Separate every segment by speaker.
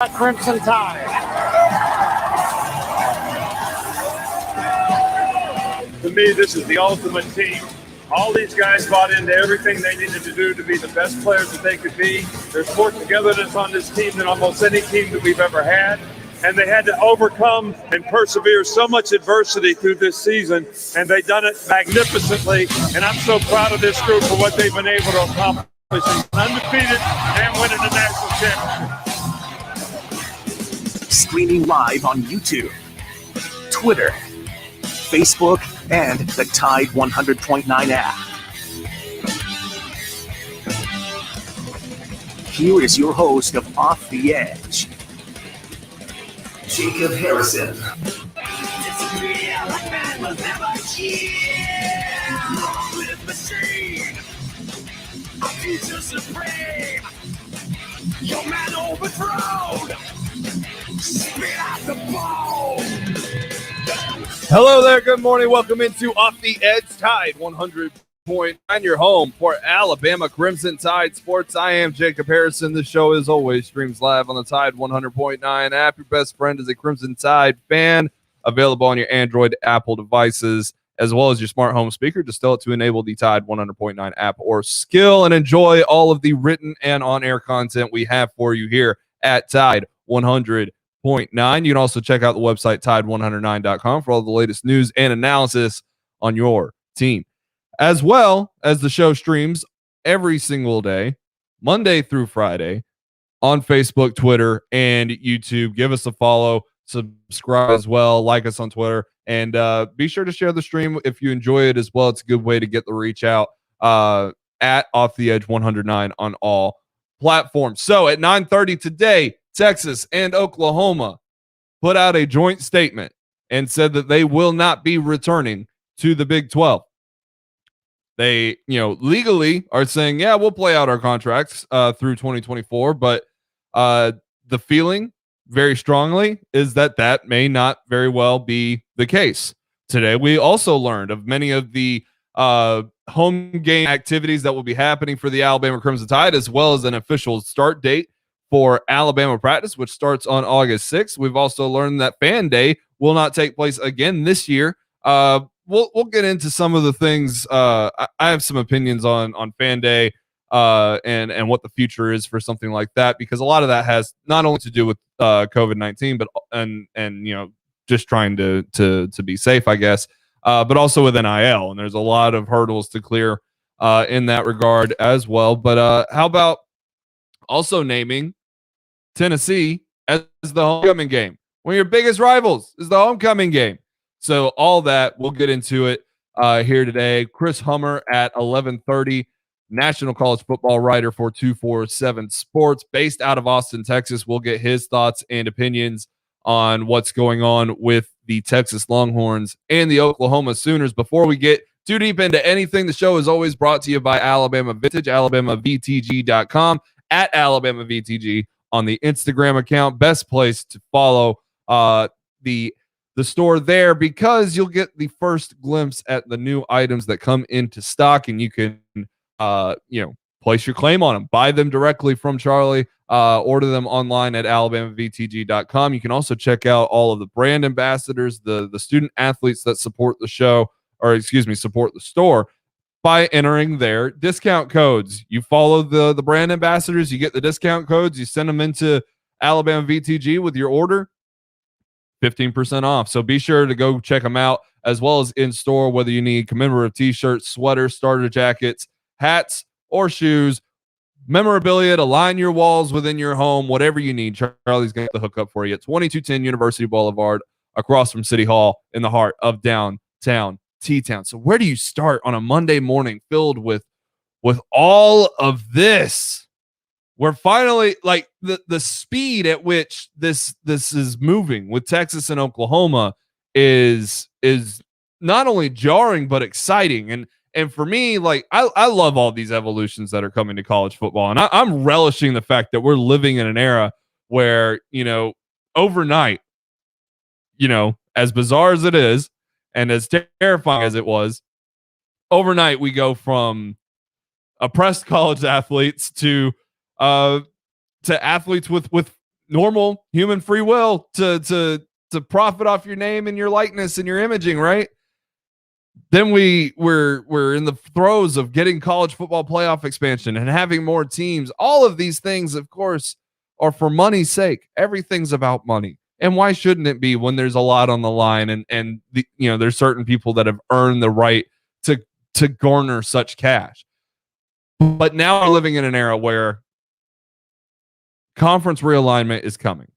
Speaker 1: Crimson Tide.
Speaker 2: To me, this is the ultimate team. All these guys bought into everything they needed to do to be the best players that they could be. There's more togetherness on this team than almost any team that we've ever had. And they had to overcome and persevere so much adversity through this season, and they've done it magnificently. And I'm so proud of this group for what they've been able to accomplish. Undefeated and winning the national championship.
Speaker 3: Streaming live on YouTube, Twitter, Facebook, and the Tide 100.9 app. Here is your host of Off the Edge, Jacob Harrison.
Speaker 4: Your man overthrown. Spit out the ball.
Speaker 5: Hello there. Good morning. Welcome into Off the Edge Tide 100.9, your home for Alabama Crimson Tide Sports. I am Jacob Harrison. The show, as always, streams live on the Tide 100.9 app. Your best friend is a Crimson Tide fan. Available on your Android, Apple devices, as well as your smart home speaker. Just tell it to enable the Tide 100.9 app or skill and enjoy all of the written and on-air content we have for you here at Tide 100.9. You can also check out the website tide109.com for all the latest news and analysis on your team, as well as the show streams every single day, Monday through Friday, on Facebook, Twitter, and YouTube. Give us a follow, subscribe as well, like us on Twitter, and be sure to share the stream if you enjoy it as well. It's a good way to get the reach out at Off the Edge 109 on all platforms. So at 9:30 today, Texas and Oklahoma put out a joint statement and said that they will not be returning to the Big 12. They, legally are saying, yeah, we'll play out our contracts through 2024, but the feeling very strongly is that may not very well be the case. Today, we also learned of many of the home game activities that will be happening for the Alabama Crimson Tide, as well as an official start date for Alabama practice, which starts on August 6th. We've also learned that Fan Day will not take place again this year. We'll get into some of the things. I have some opinions on Fan Day and what the future is for something like that, because a lot of that has not only to do with COVID-19, but just trying to be safe, I guess, but also with NIL. And there's a lot of hurdles to clear in that regard as well. But how about also naming Tennessee as the homecoming game? One of your biggest rivals is the homecoming game. So all that, we'll get into it here today. Chris Hummer at 11:30, national college football writer for 247 Sports, based out of Austin, Texas. We'll get his thoughts and opinions on what's going on with the Texas Longhorns and the Oklahoma Sooners. Before we get too deep into anything, the show is always brought to you by Alabama Vintage, AlabamaVTG.com, at Alabama VTG on the Instagram account. Best place to follow the store there, because you'll get the first glimpse at the new items that come into stock, and you can place your claim on them, buy them directly from Charlie, order them online at AlabamaVTG.com. You can also check out all of the brand ambassadors, the student athletes that support the show, support the store, by entering their discount codes. You follow the brand ambassadors, you get the discount codes, you send them into Alabama VTG with your order, 15% off. So be sure to go check them out, as well as in store, whether you need commemorative t-shirts, sweaters, starter jackets, hats, or shoes, memorabilia to line your walls within your home, whatever you need. Charlie's got the hookup for you at 2210 University Boulevard, across from City Hall, in the heart of downtown T-Town. So where do you start on a Monday morning filled with all of this? We're finally, like, the speed at which this is moving with Texas and Oklahoma is not only jarring but exciting. And for me, like, I love all these evolutions that are coming to college football, and I'm relishing the fact that we're living in an era where, overnight, as bizarre as it is, and as terrifying as it was, overnight we go from oppressed college athletes to athletes with normal human free will to profit off your name and your likeness and your imaging, right? Then we're in the throes of getting college football playoff expansion and having more teams. All of these things, of course, are for money's sake. Everything's about money. And why shouldn't it be when there's a lot on the line and there's certain people that have earned the right to garner such cash. But now we're living in an era where conference realignment is coming.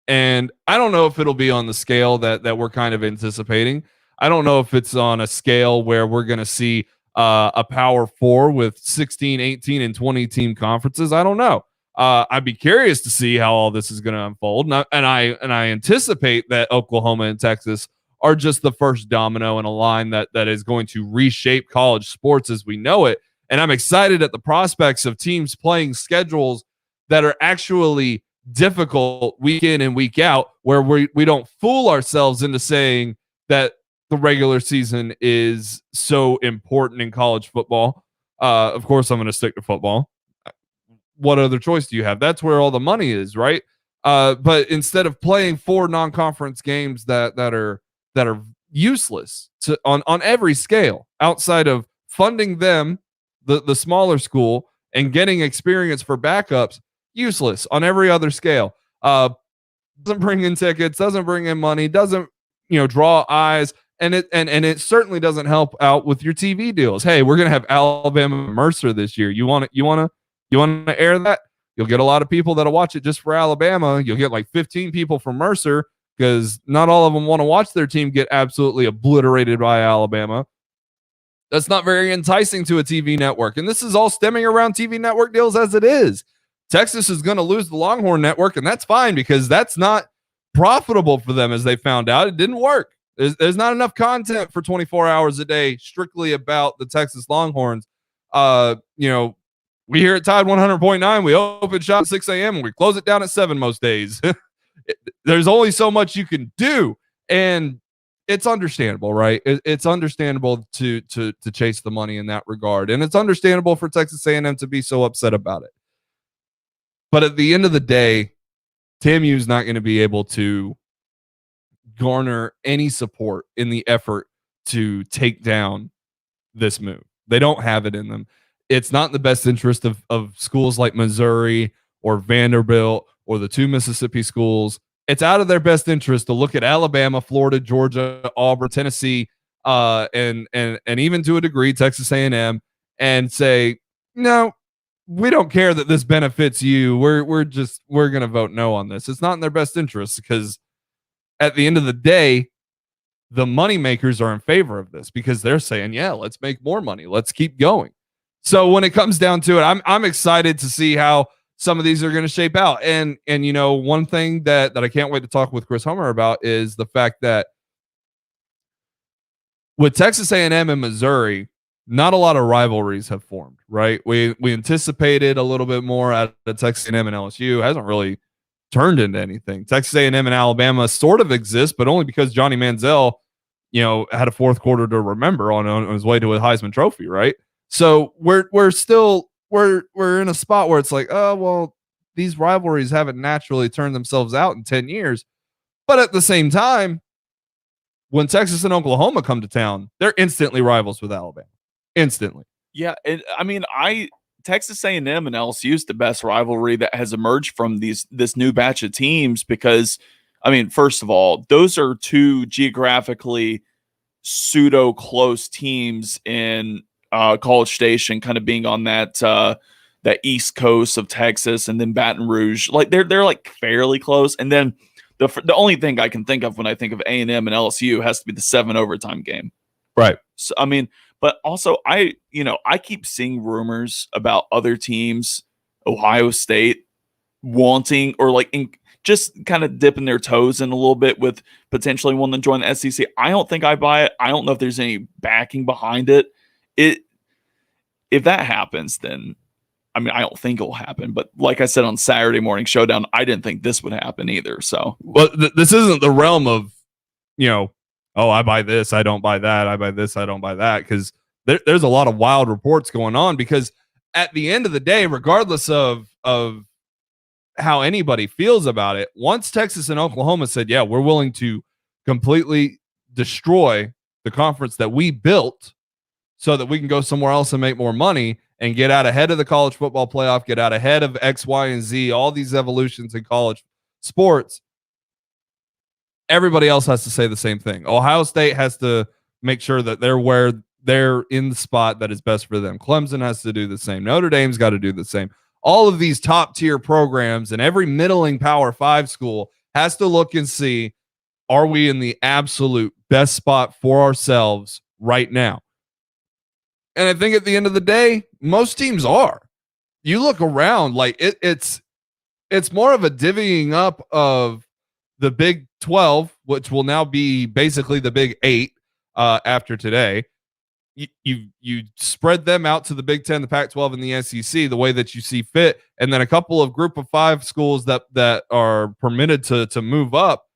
Speaker 5: And I don't know if it'll be on the scale that we're kind of anticipating. I don't know if it's on a scale where we're going to see a Power Four with 16, 18, and 20 team conferences. I don't know. I'd be curious to see how all this is going to unfold. And I anticipate that Oklahoma and Texas are just the first domino in a line that is going to reshape college sports as we know it. And I'm excited at the prospects of teams playing schedules that are actually difficult week in and week out, where we don't fool ourselves into saying that the regular season is so important in college football. Of course, I'm going to stick to football. What other choice do you have? That's where all the money is, right? But instead of playing 4 non-conference games that are useless on every scale, outside of funding them, the smaller school, and getting experience for backups, useless on every other scale. Doesn't bring in tickets, doesn't bring in money, doesn't draw eyes, and it certainly doesn't help out with your TV deals. Hey, we're gonna have Alabama and Mercer this year. You want to air that? You'll get a lot of people that'll watch it just for Alabama. You'll get like 15 people from Mercer because not all of them want to watch their team get absolutely obliterated by Alabama. That's not very enticing to a TV network. And this is all stemming around TV network deals as it is. Texas is going to lose the Longhorn Network, and that's fine because that's not profitable for them, as they found out. It didn't work. There's not enough content for 24 hours a day strictly about the Texas Longhorns. We here at Tide 100.9, we open shop at 6 a.m. and we close it down at 7 most days. There's only so much you can do, and it's understandable, right? It's understandable to chase the money in that regard, and it's understandable for Texas A&M to be so upset about it. But at the end of the day, TAMU is not going to be able to garner any support in the effort to take down this move. They don't have it in them. It's not in the best interest of schools like Missouri or Vanderbilt or the 2 Mississippi schools. It's out of their best interest to look at Alabama, Florida, Georgia, Auburn, Tennessee, and even to a degree Texas A&M, and say, no, we don't care that this benefits you. We're going to vote no on this. It's not in their best interest because at the end of the day, the money makers are in favor of this because they're saying, yeah, let's make more money. Let's keep going. So when it comes down to it, I'm excited to see how some of these are going to shape out. And one thing that I can't wait to talk with Chris Homer about is the fact that with Texas A&M and Missouri, not a lot of rivalries have formed, right? We anticipated a little bit more out of Texas A&M and LSU. Hasn't really turned into anything. Texas A&M and Alabama sort of exist, but only because Johnny Manziel, had a fourth quarter to remember on his way to a Heisman Trophy, right? So we're in a spot where it's like, oh, well, these rivalries haven't naturally turned themselves out in 10 years. But at the same time, when Texas and Oklahoma come to town, they're instantly rivals with Alabama. Instantly.
Speaker 6: Yeah. Texas A&M and LSU is the best rivalry that has emerged from this new batch of teams because, first of all, those are 2 geographically pseudo close teams in College Station, kind of being on that east coast of Texas, and then Baton Rouge. Like they're like fairly close. And then the only thing I can think of when I think of A&M and LSU has to be the 7 overtime game.
Speaker 5: Right.
Speaker 6: So but also I keep seeing rumors about other teams, Ohio State, wanting or just kind of dipping their toes in a little bit with potentially wanting to join the SEC. I don't think I buy it. I don't know if there's any backing behind it. If that happens, then I don't think it'll happen. But like I said on Saturday Morning Showdown, I didn't think this would happen either. So,
Speaker 5: well, this isn't the realm of, I buy this, I don't buy that. I buy this, I don't buy that. Because there's a lot of wild reports going on. Because at the end of the day, regardless of how anybody feels about it. Once Texas and Oklahoma said, yeah, we're willing to completely destroy the conference that we built so that we can go somewhere else and make more money and get out ahead of the college football playoff, get out ahead of X, Y, and Z, all these evolutions in college sports. Everybody else has to say the same thing. Ohio State has to make sure that they're in the spot that is best for them. Clemson has to do the same. Notre Dame's got to do the same. All of these top tier programs and every middling Power 5 school has to look and see, are we in the absolute best spot for ourselves right now? And I think at the end of the day, most teams are. You look around, like it's more of a divvying up of the Big 12, which will now be basically the Big 8 after today. You spread them out to the Big 10, the Pac-12, and the SEC the way that you see fit, and then a couple of Group of 5 schools that are permitted to move up,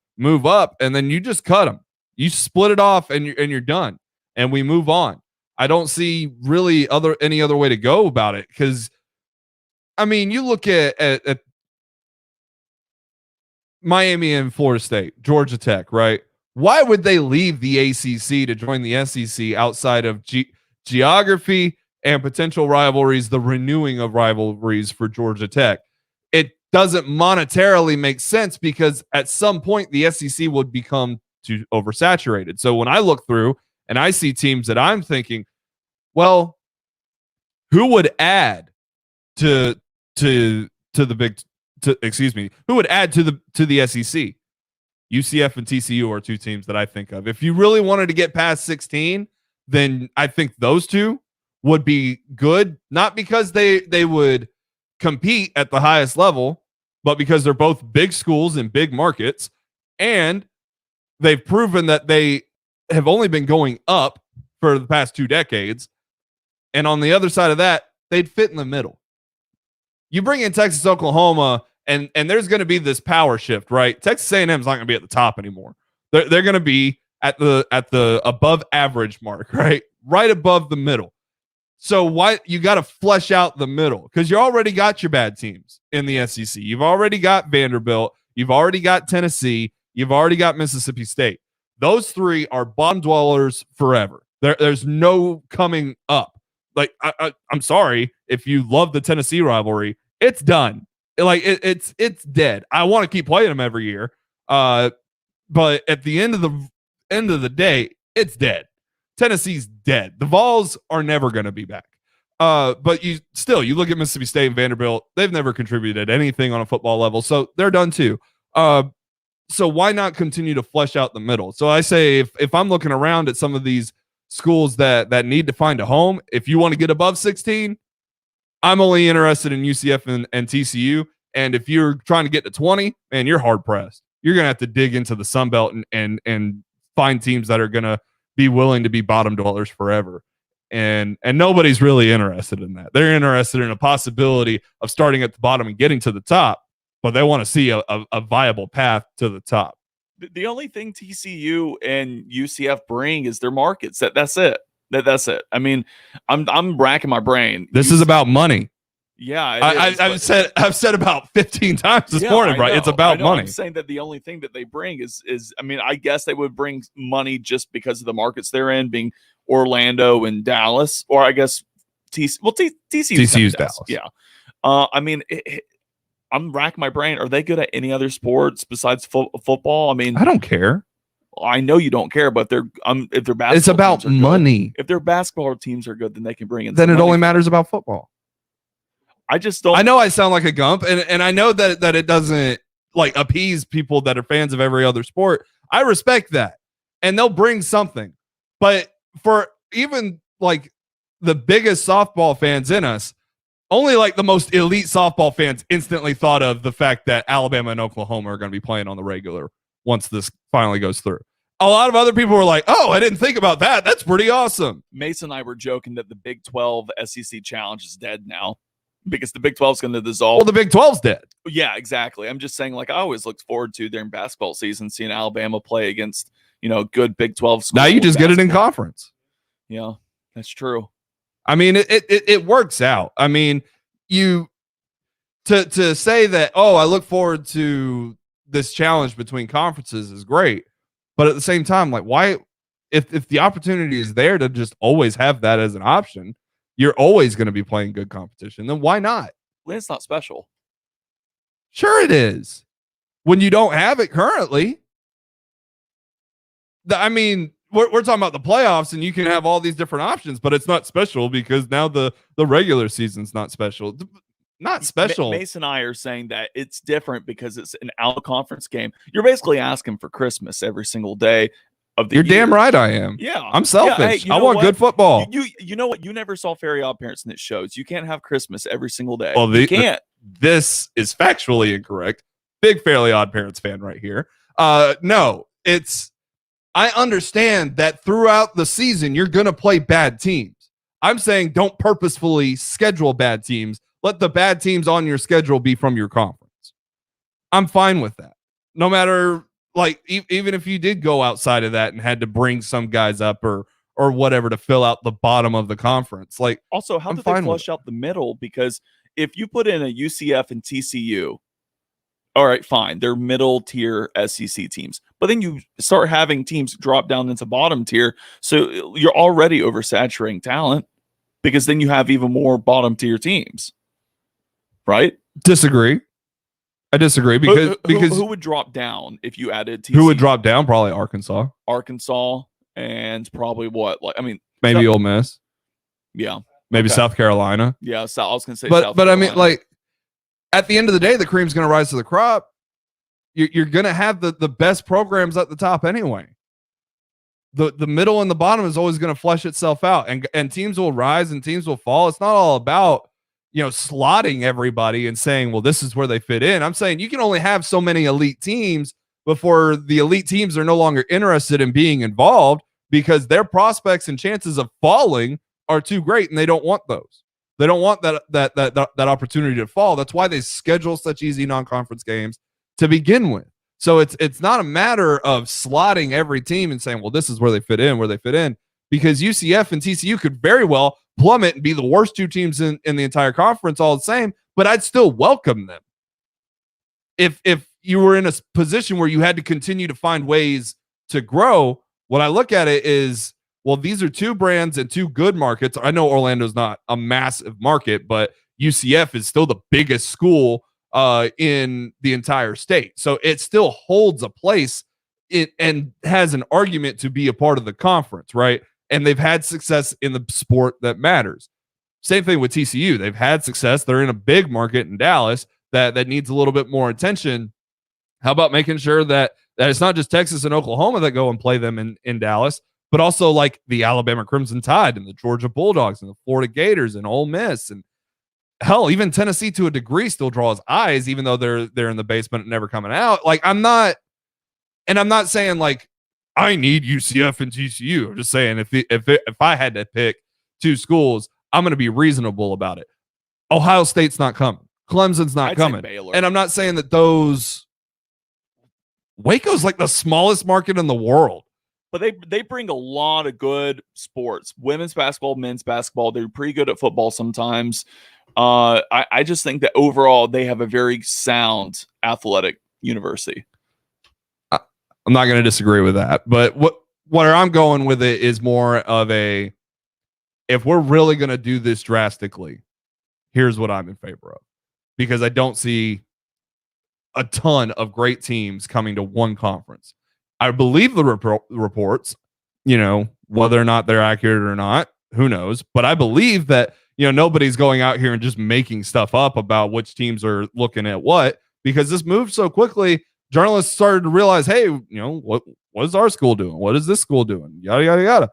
Speaker 5: and then you just cut them. You split it off, and you're done, and we move on. I don't see really any other way to go about it, because I mean, you look at Miami and Florida State, Georgia Tech, right? Why would they leave the ACC to join the SEC outside of geography and potential rivalries, the renewing of rivalries for Georgia Tech? It doesn't monetarily make sense, because at some point the SEC would become too oversaturated. So when I look through and I see teams that I'm thinking, well, who would add to the who would add to the SEC? UCF and TCU are two teams that I think of. If you really wanted to get past 16, then I think those two would be good, not because they would compete at the highest level, but because they're both big schools in big markets, and they've proven that they have only been going up for the past 2 decades. And on the other side of that, they'd fit in the middle. You bring in Texas, Oklahoma, and there's going to be this power shift, right? Texas A&M is not going to be at the top anymore. They're going to be at the above average mark, right above the middle. So why you got to flesh out the middle, because you already got your bad teams in the SEC. You've already got Vanderbilt. You've already got Tennessee. You've already got Mississippi State. Those three are bottom dwellers forever. There's no coming up. Like I'm sorry if you love the Tennessee rivalry, it's done. Like it's dead. I want to keep playing them every year, but at the end of the day, it's dead. Tennessee's dead. The Vols are never going to be back. But you look at Mississippi State and Vanderbilt; they've never contributed anything on a football level, so they're done too. So why not continue to flesh out the middle? So I say if I'm looking around at some of these schools that need to find a home, if you want to get above 16, I'm only interested in UCF and TCU. And if you're trying to get to 20, man, you're hard pressed. You're going to have to dig into the Sun Belt and find teams that are going to be willing to be bottom dwellers forever. And nobody's really interested in that. They're interested in a possibility of starting at the bottom and getting to the top, but they want to see a viable path to the top.
Speaker 6: The only thing TCU and UCF bring is their markets. That's it. That's it. I mean, I'm racking my brain.
Speaker 5: This is about money.
Speaker 6: Yeah,
Speaker 5: I've said about 15 times this morning, right? It's about money.
Speaker 6: I'm saying that the only thing that they bring is I mean, I guess they would bring money just because of the markets they're in, being Orlando and Dallas, or I guess TCU's
Speaker 5: Dallas.
Speaker 6: Yeah. I mean, I'm racking my brain. Are they good at any other sports besides football? I mean,
Speaker 5: I don't care.
Speaker 6: I know you don't care, but if their basketball,
Speaker 5: it's about money.
Speaker 6: If their basketball teams are good, then they can bring in.
Speaker 5: Then it only matters about football.
Speaker 6: I just don't.
Speaker 5: I know I sound like a gump, and I know that it doesn't like appease people that are fans of every other sport. I respect that, and they'll bring something. But for even like the biggest softball fans in us, only like the most elite softball fans instantly thought of the fact that Alabama and Oklahoma are going to be playing on the regular once this finally goes through. A lot of other people were like, oh, I didn't think about that. That's pretty awesome.
Speaker 6: Mason and I were joking that the Big 12 SEC challenge is dead now because the Big 12 is going to dissolve.
Speaker 5: Well, the Big 12's dead.
Speaker 6: Yeah, exactly. I'm just saying, like, I always looked forward to during basketball season seeing Alabama play against, good Big 12 schools.
Speaker 5: Now you just get it in conference.
Speaker 6: Yeah, that's true.
Speaker 5: I mean, it works out. I mean, to say that, oh, I look forward to this challenge between conferences is great. But at the same time, like, why, if the opportunity is there to just always have that as an option, you're always going to be playing good competition, then why not?
Speaker 6: It's not special.
Speaker 5: Sure it is. When you don't have it currently. I mean, we're talking about the playoffs and you can have all these different options, but it's not special because now the regular season's not special. Not special.
Speaker 6: Mason and I are saying that it's different because it's an out-of-conference game. You're basically asking for Christmas every single day of the year.
Speaker 5: You're damn right I am.
Speaker 6: Yeah.
Speaker 5: I'm selfish.
Speaker 6: Hey,
Speaker 5: I want good football.
Speaker 6: You know what? You never saw Fairly Odd Parents, and it shows. You can't have Christmas every single day.
Speaker 5: Well,
Speaker 6: you can't.
Speaker 5: This is factually incorrect. Big Fairly Odd Parents fan right here. No, I understand that throughout the season, you're going to play bad teams. I'm saying don't purposefully schedule bad teams. Let the bad teams on your schedule be from your conference. I'm fine with that. No matter, like, even if you did go outside of that and had to bring some guys up or whatever to fill out the bottom of the conference. Like,
Speaker 6: also, how do they flush out the middle? Because if you put in a UCF and TCU, all right, fine, they're middle tier SEC teams. But then you start having teams drop down into bottom tier. So you're already oversaturating talent because then you have even more bottom tier teams. Right?
Speaker 5: Disagree. I disagree because
Speaker 6: who would drop down if you added TCU?
Speaker 5: Who would drop down? Probably Arkansas.
Speaker 6: And probably what? Like, I mean,
Speaker 5: maybe Ole Miss.
Speaker 6: Yeah.
Speaker 5: Maybe South Carolina.
Speaker 6: Yeah, so I was gonna say,
Speaker 5: but
Speaker 6: South Carolina.
Speaker 5: I mean, like, at the end of the day, the cream's gonna rise to the crop. You're gonna have the best programs at the top anyway. The middle and the bottom is always gonna flesh itself out, and teams will rise and teams will fall. It's not all about, slotting everybody and saying, well, this is where they fit in. I'm saying you can only have so many elite teams before the elite teams are no longer interested in being involved because their prospects and chances of falling are too great, and they don't want those. They don't want that opportunity to fall. That's why they schedule such easy non-conference games to begin with. So it's not a matter of slotting every team and saying, well, this is where they fit in, because UCF and TCU could very well plummet and be the worst two teams in the entire conference all the same, but I'd still welcome them. If you were in a position where you had to continue to find ways to grow, what I look at it is, well, these are two brands and two good markets. I know Orlando's not a massive market, but UCF is still the biggest school in the entire state. So it still holds a place and has an argument to be a part of the conference, right? And they've had success in the sport that matters. Same thing with TCU. They've had success. They're in a big market in Dallas that needs a little bit more attention. How about making sure that it's not just Texas and Oklahoma that go and play them in Dallas, but also like the Alabama Crimson Tide and the Georgia Bulldogs and the Florida Gators and Ole Miss, and hell, even Tennessee to a degree still draws eyes, even though they're in the basement and never coming out. Like, I'm not saying like I need UCF and TCU. I'm just saying if I had to pick two schools, I'm going to be reasonable about it. Ohio State's not coming. Clemson's not coming. And I'm not saying that Waco's like the smallest market in the world.
Speaker 6: But they bring a lot of good sports. Women's basketball, men's basketball. They're pretty good at football sometimes. I just think that overall they have a very sound athletic university.
Speaker 5: I'm not going to disagree with that. But where I'm going with it is more of a, if we're really going to do this drastically, here's what I'm in favor of. Because I don't see a ton of great teams coming to one conference. I believe the reports, whether or not they're accurate or not, who knows? But I believe that, nobody's going out here and just making stuff up about which teams are looking at what, because this moved so quickly. Journalists started to realize, hey, what is our school doing? What is this school doing? Yada, yada, yada.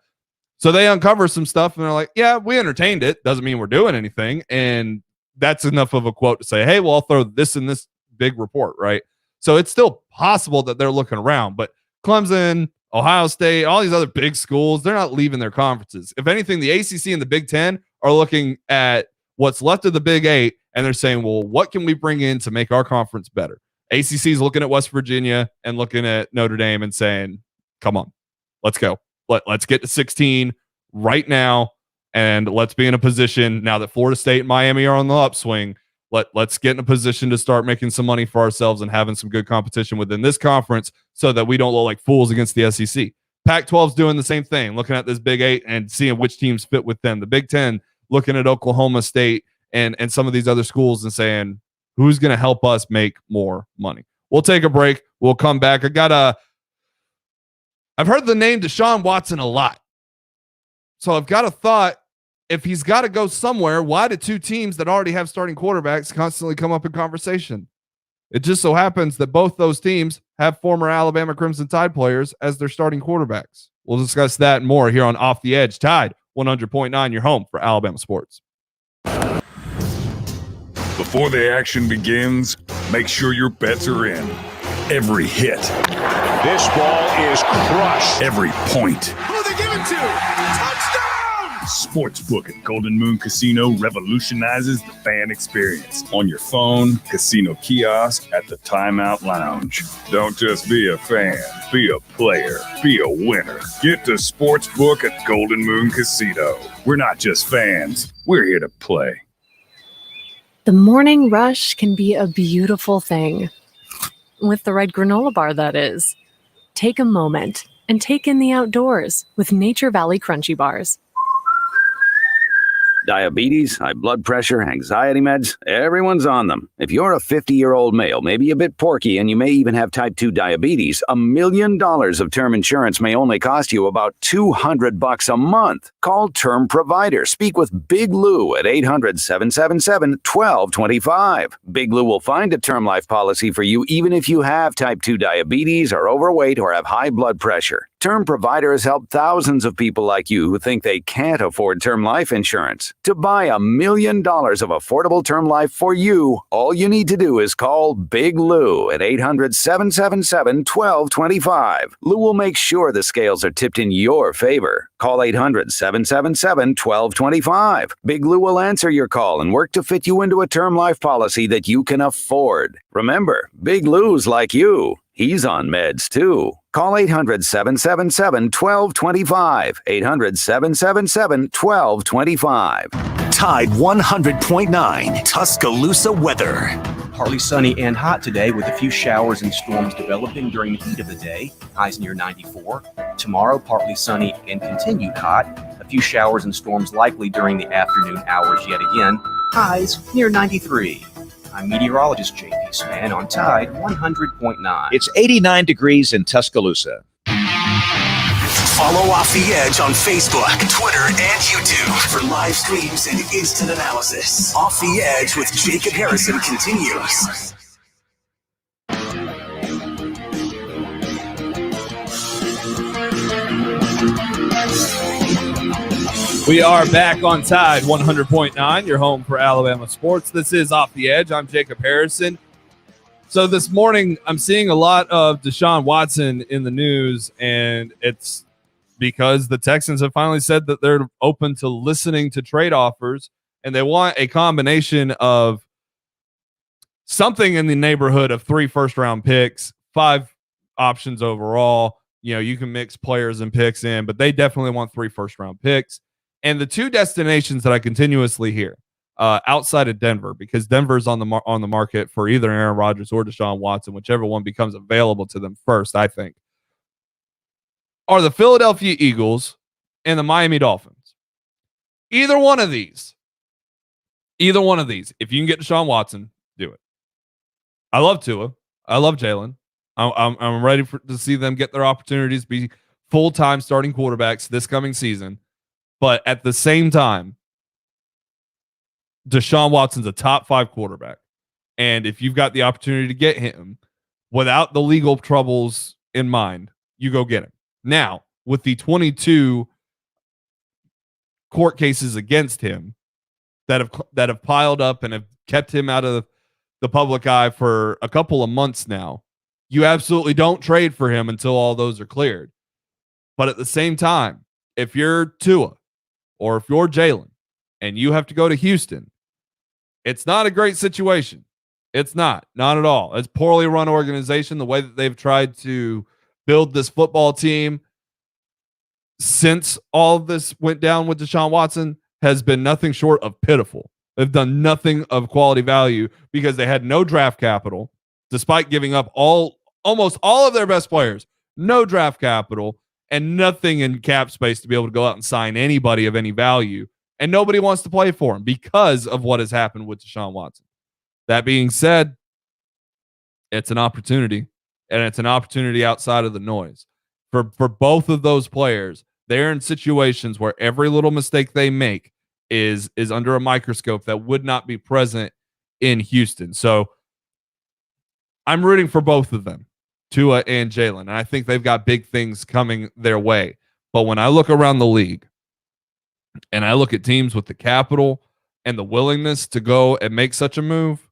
Speaker 5: So they uncover some stuff and they're like, yeah, we entertained it. Doesn't mean we're doing anything. And that's enough of a quote to say, hey, well, I'll throw this in this big report, right? So it's still possible that they're looking around, but Clemson, Ohio State, all these other big schools, they're not leaving their conferences. If anything, the ACC and the Big Ten are looking at what's left of the Big Eight, and they're saying, well, what can we bring in to make our conference better? ACC is looking at West Virginia and looking at Notre Dame and saying, come on, let's go. Let's get to 16 right now, and let's be in a position now that Florida State and Miami are on the upswing. let's get in a position to start making some money for ourselves and having some good competition within this conference so that we don't look like fools against the SEC. Pac-12's doing the same thing, looking at this Big 8 and seeing which teams fit with them. The Big 10 looking at Oklahoma State and some of these other schools and saying, who's going to help us make more money? We'll take a break. We'll come back. I've heard the name Deshaun Watson a lot. So I've got a thought, if he's got to go somewhere, why do two teams that already have starting quarterbacks constantly come up in conversation? It just so happens that both those teams have former Alabama Crimson Tide players as their starting quarterbacks. We'll discuss that and more here on Off the Edge. Tide 100.9, your home for Alabama sports.
Speaker 4: Before the action begins, make sure your bets are in. Every hit.
Speaker 1: This ball is crushed.
Speaker 4: Every point.
Speaker 1: Who are they giving to? Touchdown!
Speaker 4: Sportsbook at Golden Moon Casino revolutionizes the fan experience. On your phone, casino kiosk, at the Timeout Lounge. Don't just be a fan. Be a player. Be a winner. Get to Sportsbook at Golden Moon Casino. We're not just fans. We're here to play.
Speaker 7: The morning rush can be a beautiful thing. With the right granola bar, that is. Take a moment and take in the outdoors with Nature Valley Crunchy Bars.
Speaker 8: Diabetes, high blood pressure, anxiety meds, everyone's on them. If you're a 50-year-old male, maybe a bit porky, and you may even have type 2 diabetes, $1 million of term insurance may only cost you about $200 a month. Call Term Provider. Speak with Big Lou at 800-777-1225. Big Lou will find a term life policy for you even if you have type 2 diabetes, are overweight, or have high blood pressure. Term Provider has helped thousands of people like you who think they can't afford term life insurance. To buy $1 million of affordable term life for you, all you need to do is call Big Lou at 800-777-1225. Lou will make sure the scales are tipped in your favor. Call 800-777-1225. Big Lou will answer your call and work to fit you into a term life policy that you can afford. Remember, Big Lou's like you. He's on meds, too. Call 800-777-1225. 800-777-1225.
Speaker 3: Tide 100.9 Tuscaloosa weather.
Speaker 9: Partly sunny and hot today with a few showers and storms developing during the heat of the day. Highs near 94. Tomorrow, partly sunny and continued hot. A few showers and storms likely during the afternoon hours yet again. Highs near 93. I'm meteorologist JP Span on Tide 100.9.
Speaker 10: It's 89 degrees in Tuscaloosa.
Speaker 3: Follow Off the Edge on Facebook, Twitter, and YouTube for live streams and instant analysis. Off the Edge with Jacob Harrison continues.
Speaker 5: We are back on Tide 100.9, your home for Alabama sports. This is Off the Edge. I'm Jacob Harrison. So this morning, I'm seeing a lot of Deshaun Watson in the news, and it's because the Texans have finally said that they're open to listening to trade offers, and they want a combination of something in the neighborhood of 3 first-round picks, 5 options overall. You know, you can mix players and picks in, but they definitely want 3 first-round picks. And the 2 destinations that I continuously hear outside of Denver, because Denver's on the market for either Aaron Rodgers or Deshaun Watson, whichever one becomes available to them first, I think, are the Philadelphia Eagles and the Miami Dolphins. Either one of these, if you can get Deshaun Watson, do it. I love Tua. I love Jalen. I'm ready to see them get their opportunities to be full-time starting quarterbacks this coming season. But at the same time, Deshaun Watson's a top 5 quarterback. And if you've got the opportunity to get him without the legal troubles in mind, you go get him. Now, with the 22 court cases against him that have piled up and have kept him out of the public eye for a couple of months now, you absolutely don't trade for him until all those are cleared. But at the same time, if you're Tua, or if you're Jalen and you have to go to Houston, it's not a great situation. It's not at all. It's a poorly run organization. The way that they've tried to build this football team since all of this went down with Deshaun Watson has been nothing short of pitiful. They've done nothing of quality value because they had no draft capital, despite giving up almost all of their best players, no draft capital, and nothing in cap space to be able to go out and sign anybody of any value. And nobody wants to play for him because of what has happened with Deshaun Watson. That being said, it's an opportunity, and it's an opportunity outside of the noise. For both of those players, they're in situations where every little mistake they make is under a microscope that would not be present in Houston. So I'm rooting for both of them, Tua and Jalen. And I think they've got big things coming their way. But when I look around the league and I look at teams with the capital and the willingness to go and make such a move,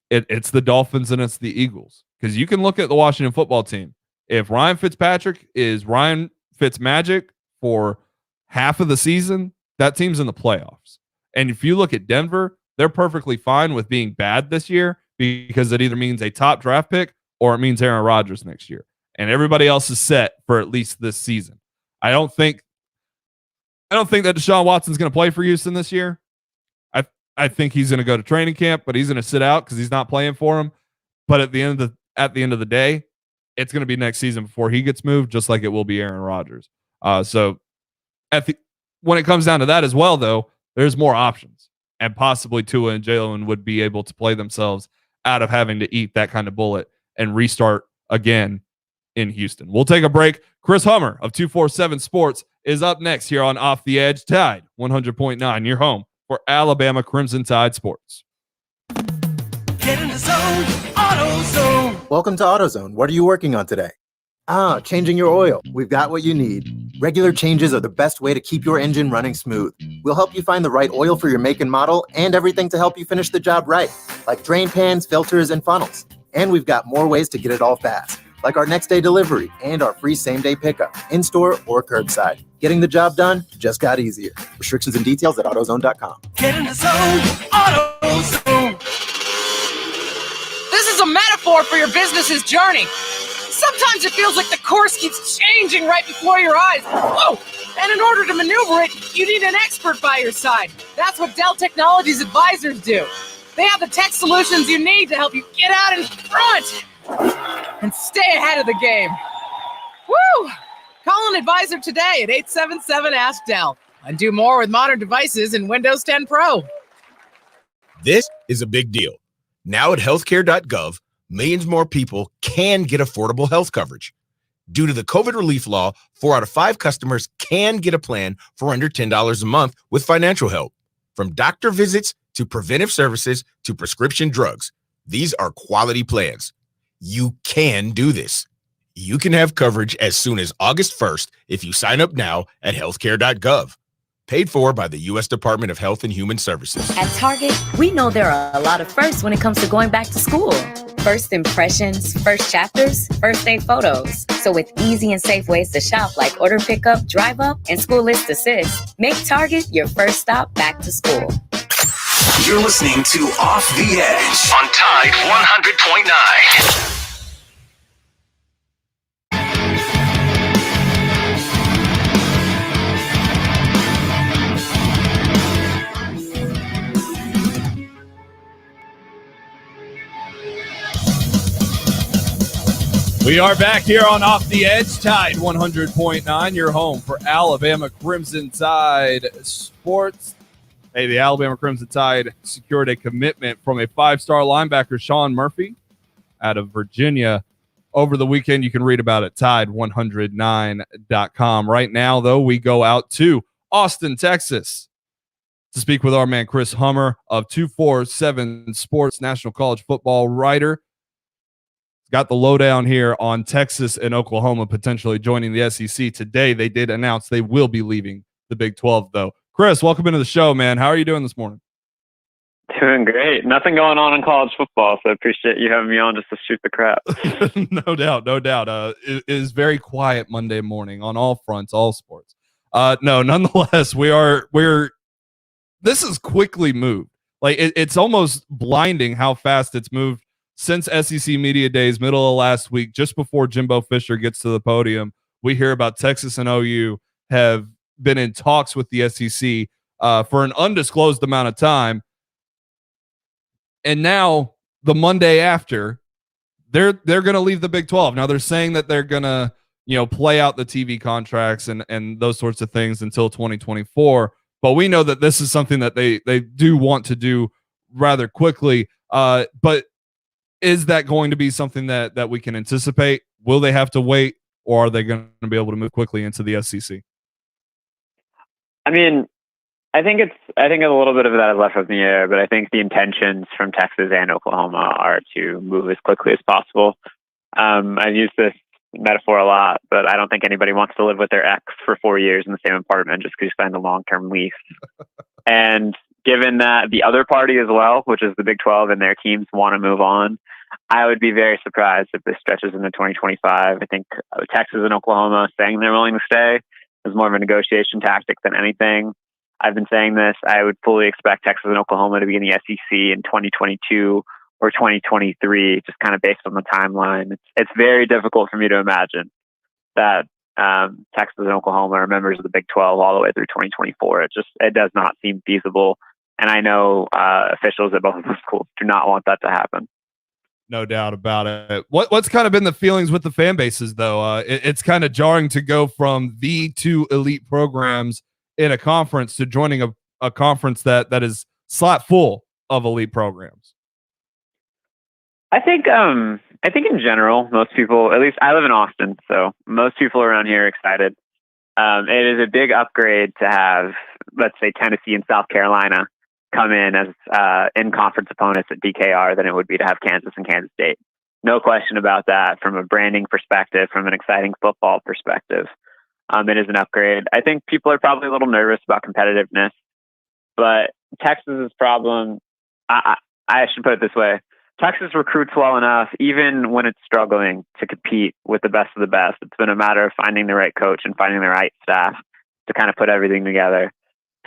Speaker 5: it's the Dolphins and it's the Eagles. Because you can look at the Washington football team. If Ryan Fitzpatrick is Ryan Fitzmagic for half of the season, that team's in the playoffs. And if you look at Denver, they're perfectly fine with being bad this year because it either means a top draft pick or it means Aaron Rodgers next year. And everybody else is set for at least this season. I don't think that Deshaun Watson's going to play for Houston this year. I think he's going to go to training camp, but he's going to sit out because he's not playing for him. But at the end of the day, it's going to be next season before he gets moved, just like it will be Aaron Rodgers. So when it comes down to that as well, though, there's more options, and possibly Tua and Jalen would be able to play themselves out of having to eat that kind of bullet and restart again in Houston. We'll take a break. Chris Hummer of 247 Sports is up next here on Off the Edge. Tide 100.9, your home for Alabama Crimson Tide Sports.
Speaker 11: Get in the zone, AutoZone.
Speaker 12: Welcome to AutoZone. What are you working on today? Changing your oil. We've got what you need. Regular changes are the best way to keep your engine running smooth. We'll help you find the right oil for your make and model and everything to help you finish the job right, like drain pans, filters, and funnels. And we've got more ways to get it all fast, like our next day delivery and our free same-day pickup, in-store or curbside. Getting the job done just got easier. Restrictions and details at AutoZone.com.
Speaker 11: Get in the zone, AutoZone.
Speaker 13: This is a metaphor for your business's journey. Sometimes it feels like the course keeps changing right before your eyes. Whoa! And in order to maneuver it, you need an expert by your side. That's what Dell Technologies advisors do. They have the tech solutions you need to help you get out in front and stay ahead of the game. Woo! Call an advisor today at 877-ASK-DELL and do more with modern devices in Windows 10 Pro.
Speaker 14: This is a big deal. Now at healthcare.gov, millions more people can get affordable health coverage. Due to the COVID relief law, 4 out of 5 customers can get a plan for under $10 a month with financial help. From doctor visits to preventive services to prescription drugs, these are quality plans. You can do this. You can have coverage as soon as August 1st if you sign up now at healthcare.gov. Paid for by the U.S. Department of Health and Human Services.
Speaker 15: At Target, we know there are a lot of firsts when it comes to going back to school. First impressions, first chapters, first day photos. So with easy and safe ways to shop like order pickup, drive up, and school list assist, make Target your first stop back to school.
Speaker 3: You're listening to Off the Edge on Tide 100.9.
Speaker 5: We are back here on Off the Edge, Tide 100.9, your home for Alabama Crimson Tide Sports. Hey, the Alabama Crimson Tide secured a commitment from a 5-star linebacker, Sean Murphy, out of Virginia. Over the weekend, you can read about it, Tide109.com. Right now, though, we go out to Austin, Texas, to speak with our man, Chris Hummer of 247 Sports, National College Football writer. Got the lowdown here on Texas and Oklahoma potentially joining the SEC today. They did announce they will be leaving the Big 12, though. Chris, welcome into the show, man. How are you doing this morning?
Speaker 16: Doing great. Nothing going on in college football, so I appreciate you having me on just to shoot the crap.
Speaker 5: No doubt. It is very quiet Monday morning on all fronts, all sports. No, nonetheless, this is quickly moved. Like it's almost blinding how fast it's moved since SEC Media Days, middle of last week, just before Jimbo Fisher gets to the podium. We hear about Texas and OU have been in talks with the SEC for an undisclosed amount of time. And now the Monday after, they're going to leave the Big 12. Now they're saying that they're going to, play out the TV contracts and those sorts of things until 2024. But we know that this is something that they do want to do rather quickly. But is that going to be something that we can anticipate? Will they have to wait, or are they going to be able to move quickly into the SEC?
Speaker 16: I mean, I think a little bit of that is left up in the air, but I think the intentions from Texas and Oklahoma are to move as quickly as possible. I've used this metaphor a lot, but I don't think anybody wants to live with their ex for 4 years in the same apartment just because you signed a long-term lease. And given that the other party as well, which is the Big 12 and their teams want to move on, I would be very surprised if this stretches into 2025. I think Texas and Oklahoma saying they're willing to stay is more of a negotiation tactic than anything. I've been saying this. I would fully expect Texas and Oklahoma to be in the SEC in 2022 or 2023, just kind of based on the timeline. It's very difficult for me to imagine that Texas and Oklahoma are members of the Big 12 all the way through 2024. It does not seem feasible. And I know officials at both of those schools do not want that to happen.
Speaker 5: No doubt about it. What's kind of been the feelings with the fan bases, though? It's kind of jarring to go from the two elite programs in a conference to joining a conference that is slot full of elite programs.
Speaker 16: I think in general, most people, at least I live in Austin, so most people around here are excited. It is a big upgrade to have, let's say, Tennessee and South Carolina come in as in-conference opponents at DKR than it would be to have Kansas and Kansas State. No question about that from a branding perspective, from an exciting football perspective. It is an upgrade. I think people are probably a little nervous about competitiveness, but Texas's problem, I should put it this way. Texas recruits well enough, even when it's struggling to compete with the best of the best. It's been a matter of finding the right coach and finding the right staff to kind of put everything together.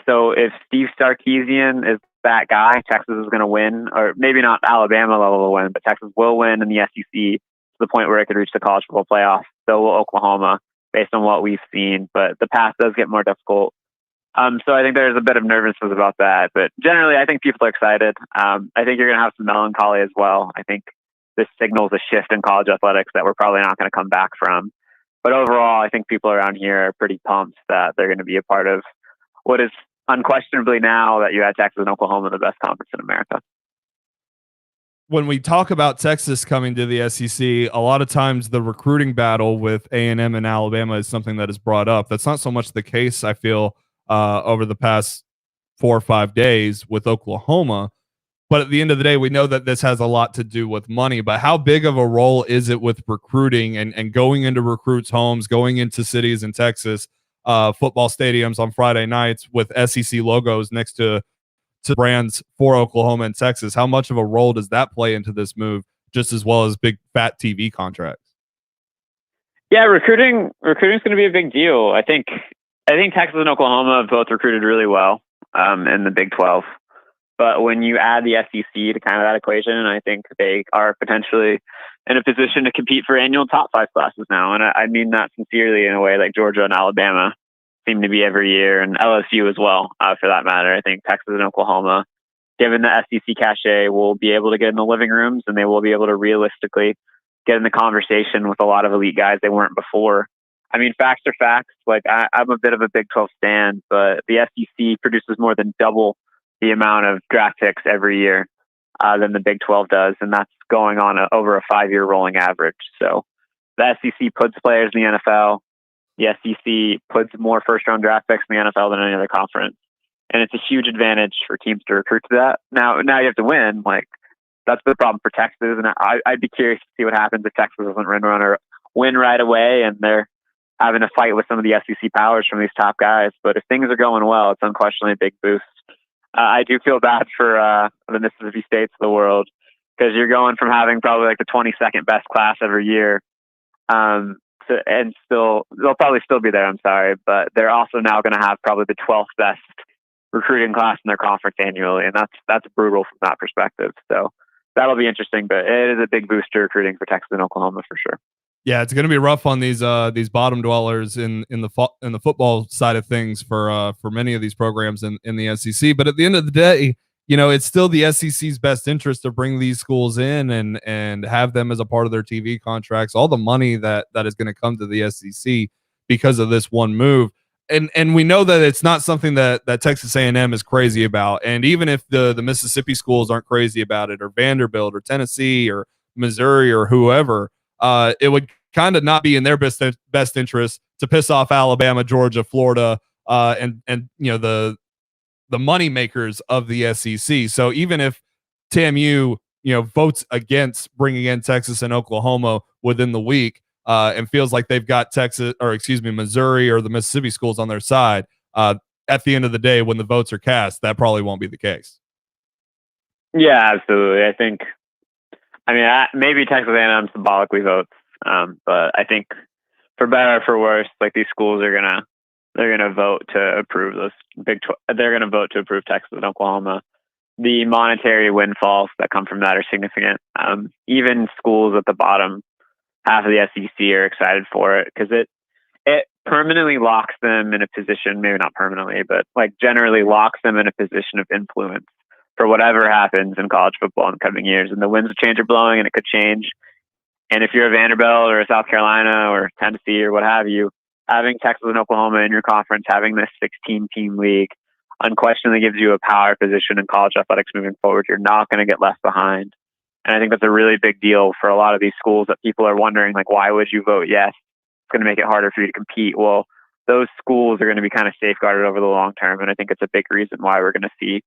Speaker 16: So if Steve Sarkisian is that guy, Texas is going to win, or maybe not Alabama level of win, but Texas will win in the SEC to the point where it could reach the college football playoff. So will Oklahoma, based on what we've seen. But the path does get more difficult. So I think there's a bit of nervousness about that. But generally, I think people are excited. I think you're going to have some melancholy as well. I think this signals a shift in college athletics that we're probably not going to come back from. But overall, I think people around here are pretty pumped that they're going to be a part of what is unquestionably, now that you had Texas and Oklahoma, the best conference in America.
Speaker 5: When we talk about Texas coming to the SEC, a lot of times the recruiting battle with A&M and Alabama is something that is brought up. That's not so much the case, I feel, over the past 4 or 5 days with Oklahoma. But at the end of the day, we know that this has a lot to do with money. But how big of a role is it with recruiting and going into recruits' homes, going into cities in Texas, football stadiums on Friday nights with SEC logos next to brands for Oklahoma and Texas? How much of a role does that play into this move, just as well as big fat TV contracts?
Speaker 16: Yeah, recruiting is going to be a big deal. I think Texas and Oklahoma have both recruited really well in the Big 12. But when you add the SEC to kind of that equation, I think they are potentially in a position to compete for annual top 5 classes now. And I mean that sincerely, in a way like Georgia and Alabama seem to be every year, and LSU as well, for that matter. I think Texas and Oklahoma, given the SEC cachet, will be able to get in the living rooms, and they will be able to realistically get in the conversation with a lot of elite guys they weren't before. I mean, facts are facts. Like, I'm a bit of a Big 12 stan, but the SEC produces more than double the amount of draft picks every year than the Big 12 does, and that's going on over a 5-year rolling average. So the SEC puts players in the NFL. The SEC puts more first-round draft picks in the NFL than any other conference, and it's a huge advantage for teams to recruit to that. Now you have to win. Like, that's the problem for Texas, and I'd be curious to see what happens if Texas doesn't win right away, and they're having a fight with some of the SEC powers from these top guys. But if things are going well, it's unquestionably a big boost. I do feel bad for the Mississippi States of the world, because you're going from having probably like the 22nd best class every year, and still they'll probably still be there. I'm sorry, but they're also now going to have probably the 12th best recruiting class in their conference annually, and that's brutal from that perspective. So that'll be interesting, but it is a big boost to recruiting for Texas and Oklahoma for sure.
Speaker 5: Yeah, it's going to be rough on these bottom dwellers in the football side of things for many of these programs in the SEC. But at the end of the day, it's still the SEC's best interest to bring these schools in and have them as a part of their TV contracts. All the money that is going to come to the SEC because of this one move, and we know that it's not something that Texas A&M is crazy about. And even if the Mississippi schools aren't crazy about it, or Vanderbilt, or Tennessee, or Missouri, or whoever. It would kind of not be in their best interest to piss off Alabama, Georgia, Florida, and the money makers of the SEC. So even if TMU votes against bringing in Texas and Oklahoma within the week and feels like they've got Missouri or the Mississippi schools on their side, at the end of the day, when the votes are cast, that probably won't be the case.
Speaker 16: Yeah, absolutely. I think. Maybe Texas A&M symbolically votes, but I think for better or for worse, like these schools they're gonna vote to approve those they're gonna vote to approve Texas and Oklahoma. The monetary windfalls that come from that are significant. Even schools at the bottom half of the SEC are excited for it because it permanently locks them in a position, maybe not permanently, but like generally locks them in a position of influence for whatever happens in college football in the coming years. And the winds of change are blowing and it could change. And if you're a Vanderbilt or a South Carolina or Tennessee or what have you, having Texas and Oklahoma in your conference, having this 16-team league unquestionably gives you a power position in college athletics moving forward. You're not going to get left behind. And I think that's a really big deal for a lot of these schools that people are wondering, like, why would you vote yes? It's going to make it harder for you to compete. Well, those schools are going to be kind of safeguarded over the long term. And I think it's a big reason why we're going to see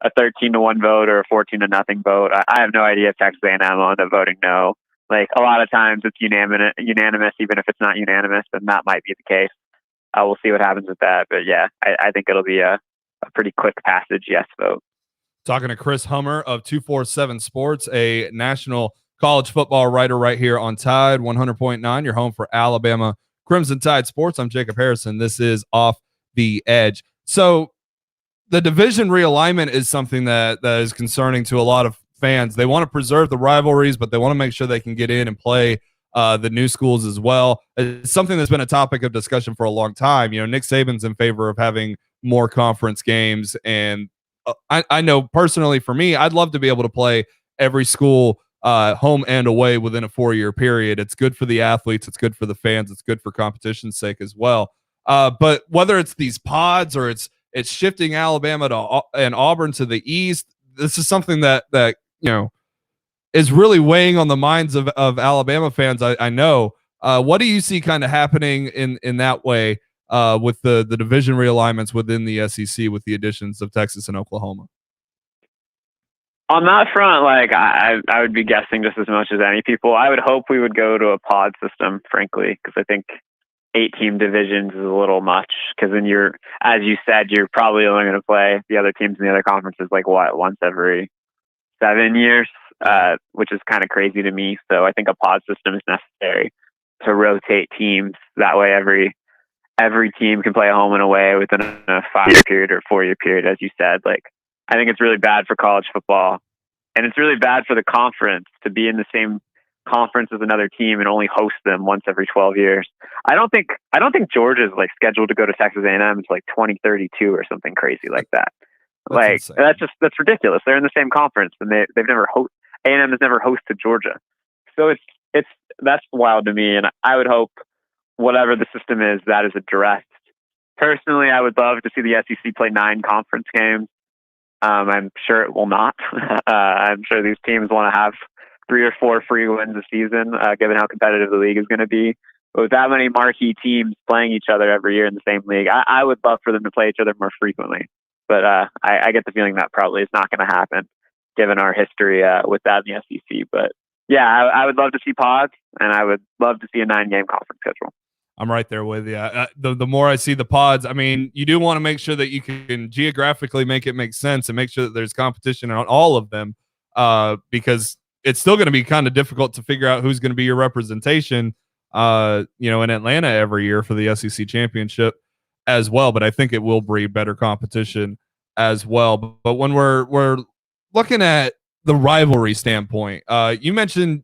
Speaker 16: a 13-1 vote or a 14-0 vote. I have no idea if Texas A&M will end up voting no. Like a lot of times it's unanimous, even if it's not unanimous, then that might be the case. We'll see what happens with that. But yeah, I think it'll be a pretty quick passage yes vote.
Speaker 5: Talking to Chris Hummer of 247 Sports, a national college football writer right here on Tide 100.9, your home for Alabama Crimson Tide Sports. I'm Jacob Harrison. This is Off the Edge. So the division realignment is something that is concerning to a lot of fans. They want to preserve the rivalries, but they want to make sure they can get in and play the new schools as well. It's something that's been a topic of discussion for a long time. Nick Saban's in favor of having more conference games. And I know personally for me, I'd love to be able to play every school home and away within a 4-year period. It's good for the athletes. It's good for the fans. It's good for competition's sake as well. But whether it's these pods or it's shifting Alabama and Auburn to the east, this is something that is really weighing on the minds of Alabama fans. I know. What do you see kind of happening in that way with the division realignments within the SEC with the additions of Texas and Oklahoma?
Speaker 16: On that front, like I would be guessing just as much as any people. I would hope we would go to a pod system, frankly, because I think 8-team divisions is a little much. Because then as you said, you're probably only going to play the other teams in the other conferences once every 7 years, which is kind of crazy to me. So I think a pod system is necessary to rotate teams. That way, every team can play home and away within a 5-year period or 4-year period, as you said. Like, I think it's really bad for college football, and it's really bad for the conference to be in the same conference as another team and only host them once every 12 years. I don't think Georgia's scheduled to go to Texas A&M until 2032 or something crazy like that. That's ridiculous. They're in the same conference and they've never A&M has never hosted Georgia. So that's wild to me. And I would hope whatever the system is, that is addressed. Personally, I would love to see the SEC play 9 conference games. I'm sure it will not. I'm sure these teams want to have 3 or 4 free wins a season, given how competitive the league is going to be. But with that many marquee teams playing each other every year in the same league, I would love for them to play each other more frequently. But I get the feeling that probably is not going to happen, given our history with that in the SEC. But yeah, I would love to see pods, and I would love to see a 9-game conference schedule.
Speaker 5: I'm right there with you. The more I see the pods, I mean, you do want to make sure that you can geographically make it make sense and make sure that there's competition on all of them, because it's still going to be kind of difficult to figure out who's going to be your representation, in Atlanta every year for the SEC championship as well. But I think it will breed better competition as well. But when we're looking at the rivalry standpoint, you mentioned,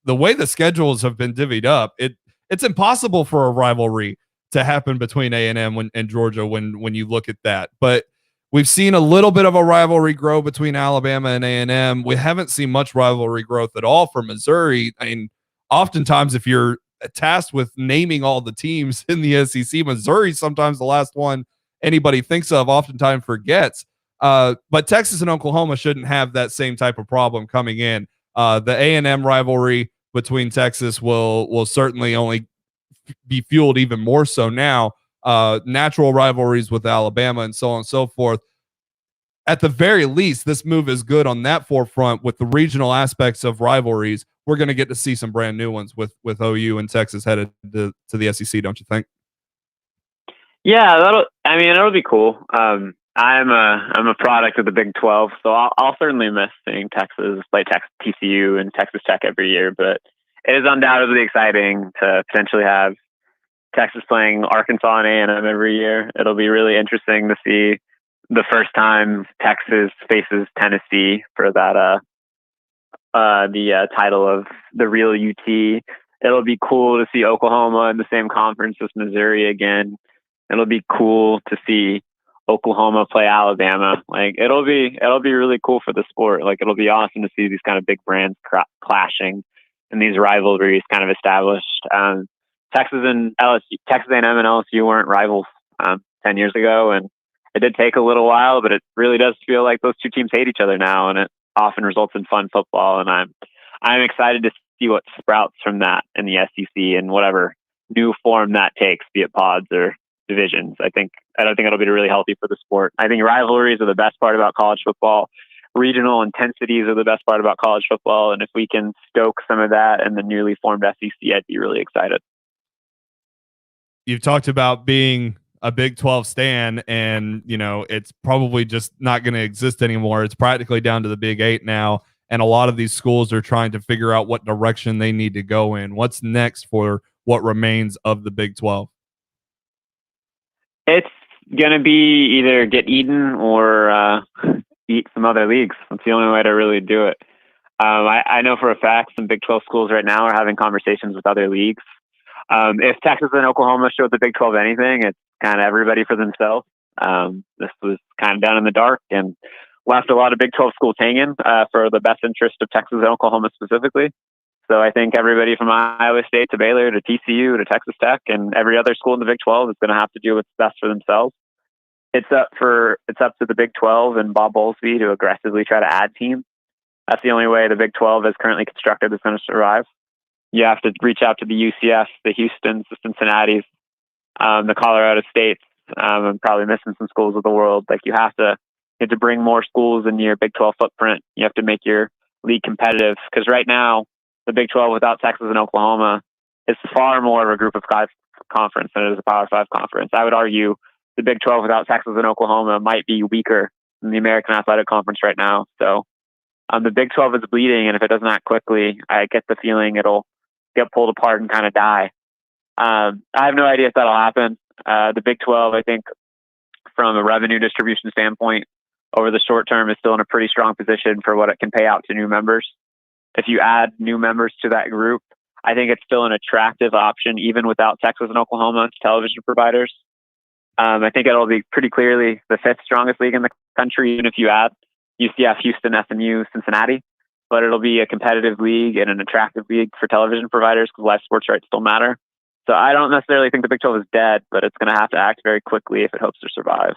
Speaker 5: the way the schedules have been divvied up, it's impossible for a rivalry to happen between A&M and Georgia when you look at that. But we've seen a little bit of a rivalry grow between Alabama and A&M. We haven't seen much rivalry growth at all for Missouri. I mean, oftentimes if you're tasked with naming all the teams in the SEC, Missouri sometimes the last one anybody thinks of, oftentimes forgets. But Texas and Oklahoma shouldn't have that same type of problem coming in. The A&M rivalry between Texas will certainly only be fueled even more so now. Natural rivalries with Alabama and so on and so forth. At the very least, this move is good on that forefront with the regional aspects of rivalries. We're going to get to see some brand new ones with OU and Texas headed to the SEC, don't you think?
Speaker 16: Yeah, it'll be cool. I'm a product of the Big 12, so I'll certainly miss seeing Texas play TCU and Texas Tech every year, but it is undoubtedly exciting to potentially have Texas playing Arkansas and A&M every year. It'll be really interesting to see the first time Texas faces Tennessee for that the title of the real UT. It'll be cool to see Oklahoma in the same conference as Missouri again. It'll be cool to see Oklahoma play Alabama. Like it'll be really cool for the sport. Like it'll be awesome to see these kind of big brands clashing and these rivalries kind of established. Texas A&M and LSU weren't rivals 10 years ago, and it did take a little while, but it really does feel like those two teams hate each other now, and it often results in fun football. And I'm excited to see what sprouts from that in the SEC and whatever new form that takes, be it pods or divisions. I don't think it'll be really healthy for the sport. I think rivalries are the best part about college football. Regional intensities are the best part about college football, and if we can stoke some of that in the newly formed SEC, I'd be really excited.
Speaker 5: You've talked about being a Big 12 stan, and it's probably just not going to exist anymore. It's practically down to the Big 8 now, and a lot of these schools are trying to figure out what direction they need to go in. What's next for what remains of the Big 12?
Speaker 16: It's going to be either get eaten or eat some other leagues. That's the only way to really do it. I know for a fact some Big 12 schools right now are having conversations with other leagues. If Texas and Oklahoma showed the Big 12 anything, it's kind of everybody for themselves. This was kind of done in the dark and left a lot of Big 12 schools hanging for the best interest of Texas and Oklahoma specifically. So I think everybody from Iowa State to Baylor to TCU to Texas Tech and every other school in the Big 12 is going to have to do what's best for themselves. It's up to the Big 12 and Bob Bowlesby to aggressively try to add teams. That's the only way the Big 12 is currently constructed is going to survive. You have to reach out to the UCF, the Houstons, the Cincinnatis, the Colorado States. I'm probably missing some schools of the world. Like you have to bring more schools in your Big 12 footprint. You have to make your league competitive because right now the Big 12 without Texas and Oklahoma is far more of a Group of Five conference than it is a Power Five conference. I would argue the Big 12 without Texas and Oklahoma might be weaker than the American Athletic Conference right now. So the Big 12 is bleeding, and if it doesn't act quickly, I get the feeling it'll get pulled apart and kind of die. I have no idea if that'll happen. The Big 12, I think, from a revenue distribution standpoint, over the short term is still in a pretty strong position for what it can pay out to new members. If you add new members to that group, I think it's still an attractive option, even without Texas and Oklahoma television providers. I think it'll be pretty clearly the fifth strongest league in the country, even if you add UCF, Houston, SMU, Cincinnati. But it'll be a competitive league and an attractive league for television providers because live sports rights still matter. So I don't necessarily think the Big 12 is dead, but it's going to have to act very quickly if it hopes to survive.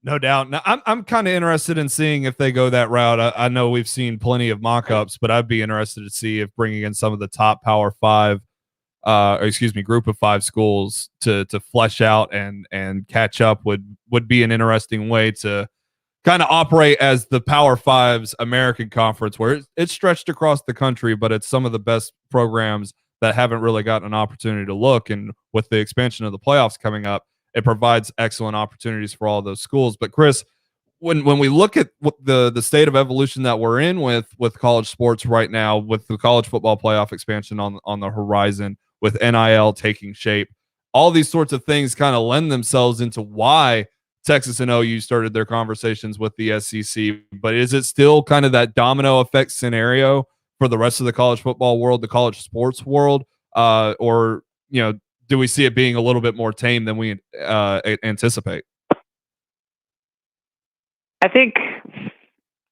Speaker 5: No doubt. Now, I'm kind of interested in seeing if they go that route. I know we've seen plenty of mock-ups, but I'd be interested to see if bringing in some of the top Power Five, Group of Five schools to flesh out and catch up would be an interesting way to kind of operate as the Power Five's American Conference, where it's stretched across the country, but it's some of the best programs that haven't really gotten an opportunity to look. And with the expansion of the playoffs coming up, it provides excellent opportunities for all those schools. But Chris, when we look at what the state of evolution that we're in with college sports right now, with the college football playoff expansion on the horizon, with NIL taking shape, all these sorts of things kind of lend themselves into why Texas and OU started their conversations with the SEC. But is it still kind of that domino effect scenario for the rest of the college football world, the college sports world, or do we see it being a little bit more tame than we anticipate?
Speaker 16: I think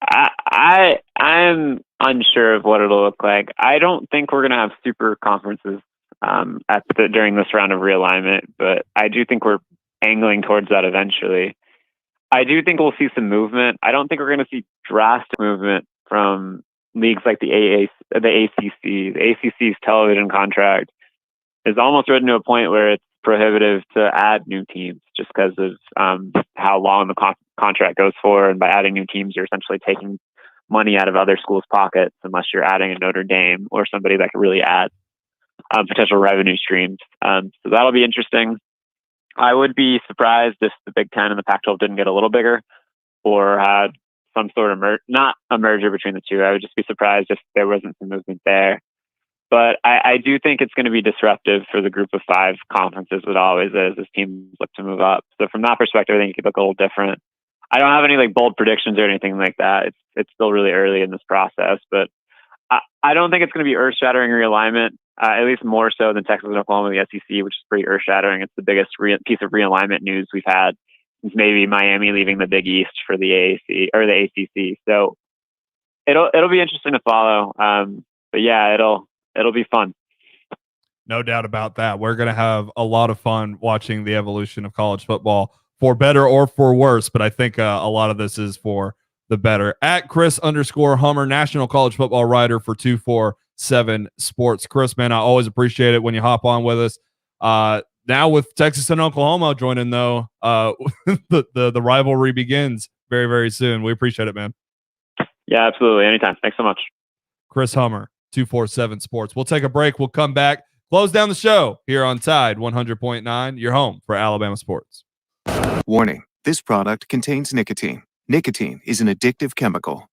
Speaker 16: I'm unsure of what it'll look like. I don't think we're going to have super conferences during this round of realignment, but I do think we're angling towards that eventually. I do think we'll see some movement. I don't think we're going to see drastic movement from leagues like the ACC. The ACC's television contract is almost written to a point where it's prohibitive to add new teams just because of how long the contract goes for. And by adding new teams, you're essentially taking money out of other schools' pockets unless you're adding a Notre Dame or somebody that could really add potential revenue streams. So that'll be interesting. I would be surprised if the Big Ten and the Pac-12 didn't get a little bigger or had some sort of not a merger between the two. I would just be surprised if there wasn't some movement there. But I do think it's going to be disruptive for the group of 5 conferences that always is as teams look to move up. So from that perspective, I think it could look a little different. I don't have any bold predictions or anything like that. It's still really early in this process, but I don't think it's going to be earth-shattering realignment, at least more so than Texas and Oklahoma, the SEC, which is pretty earth-shattering. It's the biggest piece of realignment news we've had since maybe Miami leaving the Big East for the AAC or the ACC. So it'll be interesting to follow. But yeah, it'll be fun.
Speaker 5: No doubt about that. We're going to have a lot of fun watching the evolution of college football, for better or for worse. But I think a lot of this is for the better. At Chris_Hummer, national college football writer for 247 Sports. Chris, man, I always appreciate it when you hop on with us. Now with Texas and Oklahoma joining, though, the rivalry begins very, very soon. We appreciate it, man.
Speaker 16: Yeah, absolutely. Anytime. Thanks so much.
Speaker 5: Chris Hummer, 247 Sports. We'll take a break. We'll come back, close down the show here on Tide 100.9, your home for Alabama sports.
Speaker 17: Warning, this product contains nicotine. Nicotine is an addictive chemical.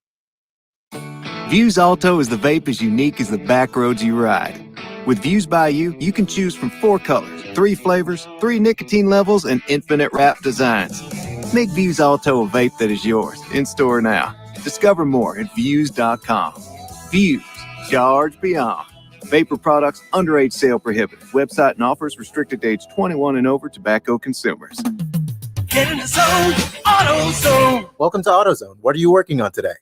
Speaker 17: Views Alto is the vape as unique as the back roads you ride. With Views by You, you can choose from 4 colors, 3 flavors, 3 nicotine levels, and infinite wrap designs. Make Views Alto a vape that is yours. In store now. Discover more at Views.com. Views. Charge beyond. Vapor products, underage sale prohibited. Website and offers restricted to age 21 and over tobacco consumers.
Speaker 11: Get in the zone, AutoZone.
Speaker 12: Welcome to AutoZone. What are you working on today?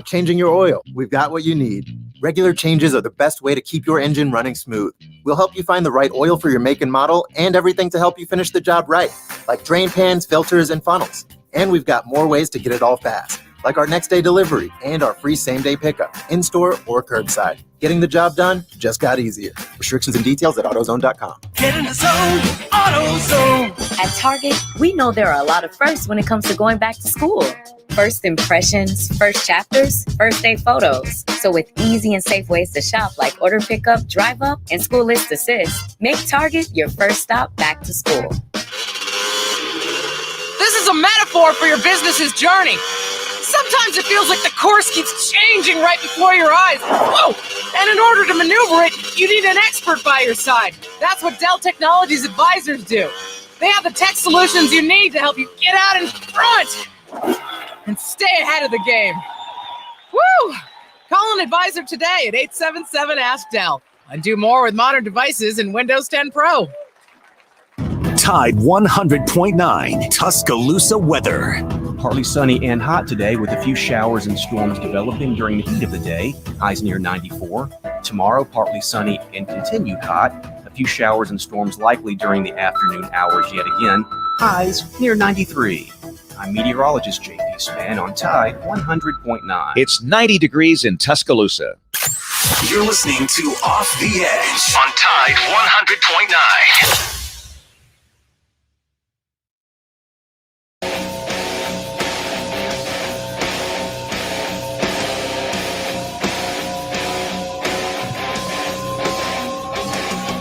Speaker 12: Changing your oil. We've got what you need. Regular changes are the best way to keep your engine running smooth. We'll help you find the right oil for your make and model and everything to help you finish the job right, like drain pans, filters, and funnels. And we've got more ways to get it all fast, like our next day delivery and our free same-day pickup, in-store or curbside. Getting the job done just got easier. Restrictions and details at AutoZone.com.
Speaker 11: Get in the zone, AutoZone.
Speaker 15: At Target, we know there are a lot of firsts when it comes to going back to school. First impressions, first chapters, first day photos. So with easy and safe ways to shop like Order Pickup, Drive Up, and School List Assist, make Target your first stop back to school.
Speaker 13: This is a metaphor for your business's journey. Sometimes it feels like the course keeps changing right before your eyes. Whoa! And in order to maneuver it, you need an expert by your side. That's what Dell Technologies advisors do. They have the tech solutions you need to help you get out in front and stay ahead of the game. Woo! Call an advisor today at 877-ASK-DELL and do more with modern devices in Windows 10 Pro.
Speaker 3: Tide 100.9 Tuscaloosa weather.
Speaker 9: Partly sunny and hot today with a few showers and storms developing during the heat of the day. Highs near 94. Tomorrow, partly sunny and continued hot. A few showers and storms likely during the afternoon hours yet again. Highs near 93. I'm meteorologist JP Span on Tide 100.9.
Speaker 10: It's 90 degrees in Tuscaloosa.
Speaker 3: You're listening to Off the Edge on Tide 100.9.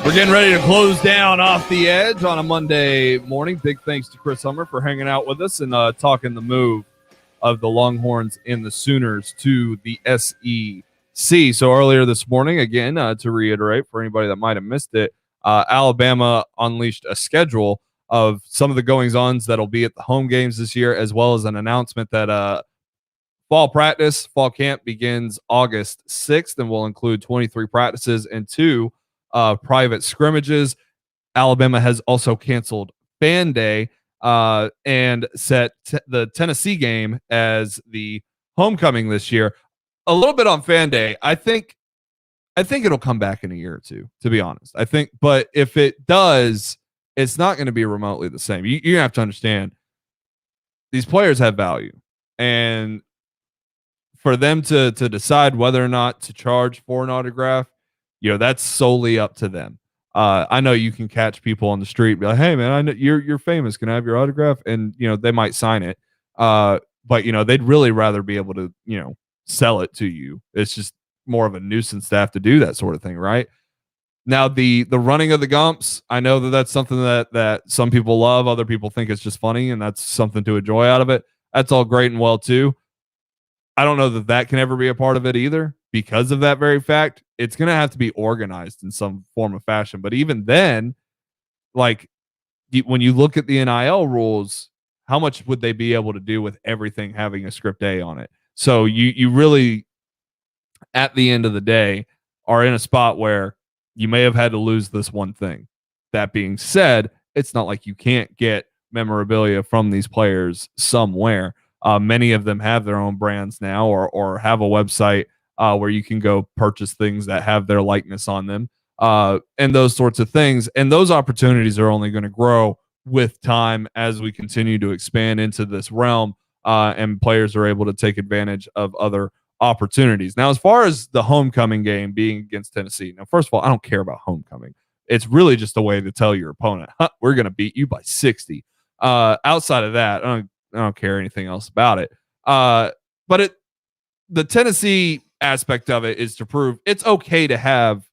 Speaker 5: We're getting ready to close down Off the Edge on a Monday morning. Big thanks to Chris Hummer for hanging out with us and talking the move of the Longhorns and the Sooners to the SEC. So earlier this morning, again, to reiterate for anybody that might have missed it, Alabama unleashed a schedule of some of the goings-ons that'll be at the home games this year, as well as an announcement that Fall camp begins August 6th and will include 23 practices and 2 private scrimmages. Alabama has also canceled Fan Day and set the Tennessee game as the homecoming this year. A little bit on Fan Day. I think it'll come back in a year or two, to be honest. But if it does, it's not going to be remotely the same. You have to understand these players have value, and for them to decide whether or not to charge for an autograph, that's solely up to them. I know you can catch people on the street and be like, "Hey man, I know you're famous. Can I have your autograph?" And they might sign it. But they'd really rather be able to, sell it to you. It's just more of a nuisance to have to do that sort of thing, right? Now the running of the Gumps, I know that's something that some people love, other people think it's just funny, and that's something to enjoy out of it. That's all great and well too. I don't know that can ever be a part of it either, because of that very fact. It's going to have to be organized in some form of fashion. But even then, like when you look at the NIL rules, how much would they be able to do with everything having a script A on it? So you really, at the end of the day, are in a spot where you may have had to lose this one thing. That being said, it's not like you can't get memorabilia from these players somewhere. Many of them have their own brands now, or have a website where you can go purchase things that have their likeness on them, and those sorts of things. And those opportunities are only going to grow with time as we continue to expand into this realm, and players are able to take advantage of other opportunities. Now, as far as the homecoming game being against Tennessee, now, first of all, I don't care about homecoming. It's really just a way to tell your opponent, we're going to beat you by 60. Outside of that, I don't care anything else about it. But the Tennessee aspect of it is to prove it's okay to have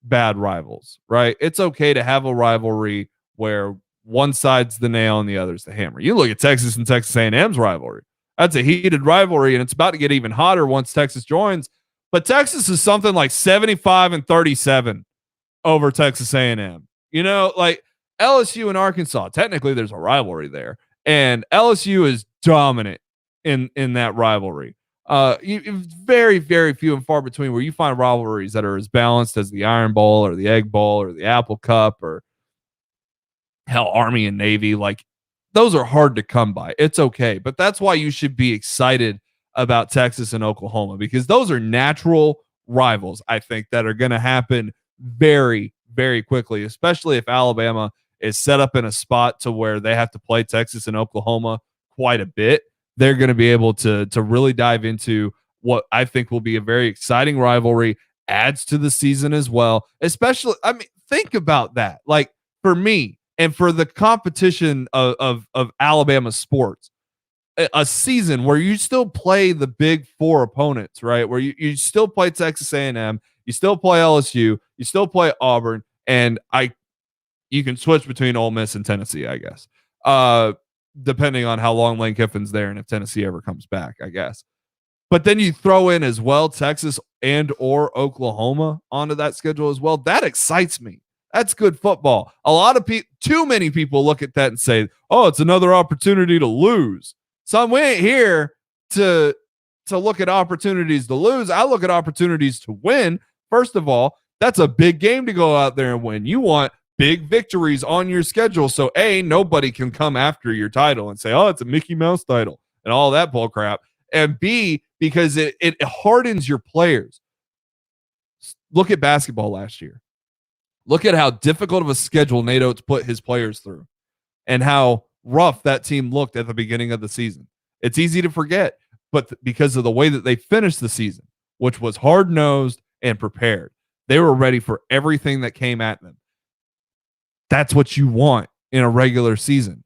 Speaker 5: bad rivals, right? It's okay to have a rivalry where one side's the nail and the other's the hammer. You look at Texas and Texas A&M's rivalry. That's a heated rivalry, and it's about to get even hotter once Texas joins. But Texas is something like 75-37 over Texas A&M. Like LSU and Arkansas, technically there's a rivalry there. And LSU is dominant in that rivalry. Very, very few and far between where you find rivalries that are as balanced as the Iron Bowl or the Egg Bowl or the Apple Cup or hell, Army and Navy. Like, those are hard to come by. It's okay. But that's why you should be excited about Texas and Oklahoma, because those are natural rivals, I think, that are going to happen very, very quickly, especially if Alabama is set up in a spot to where they have to play Texas and Oklahoma quite a bit. They're going to be able to really dive into what I think will be a very exciting rivalry, adds to the season as well. Especially, think about that. Like, for me and for the competition of Alabama sports, a season where you still play the big four opponents, right? Where you still play Texas A&M, you still play LSU, you still play Auburn, and you can switch between Ole Miss and Tennessee, I guess, depending on how long Lane Kiffin's there and if Tennessee ever comes back, I guess. But then you throw in as well Texas and or Oklahoma onto that schedule as well. That excites me. That's good football. A lot of people, too many people look at that and say, oh, it's another opportunity to lose. So we ain't here to look at opportunities to lose. I look at opportunities to win. First of all, that's a big game to go out there and win. You want big victories on your schedule. So A, nobody can come after your title and say, oh, it's a Mickey Mouse title and all that bull crap. And B, because it hardens your players. Look at basketball last year. Look at how difficult of a schedule Nate Oates put his players through and how rough that team looked at the beginning of the season. It's easy to forget, but because of the way that they finished the season, which was hard-nosed and prepared, they were ready for everything that came at them. That's what you want in a regular season.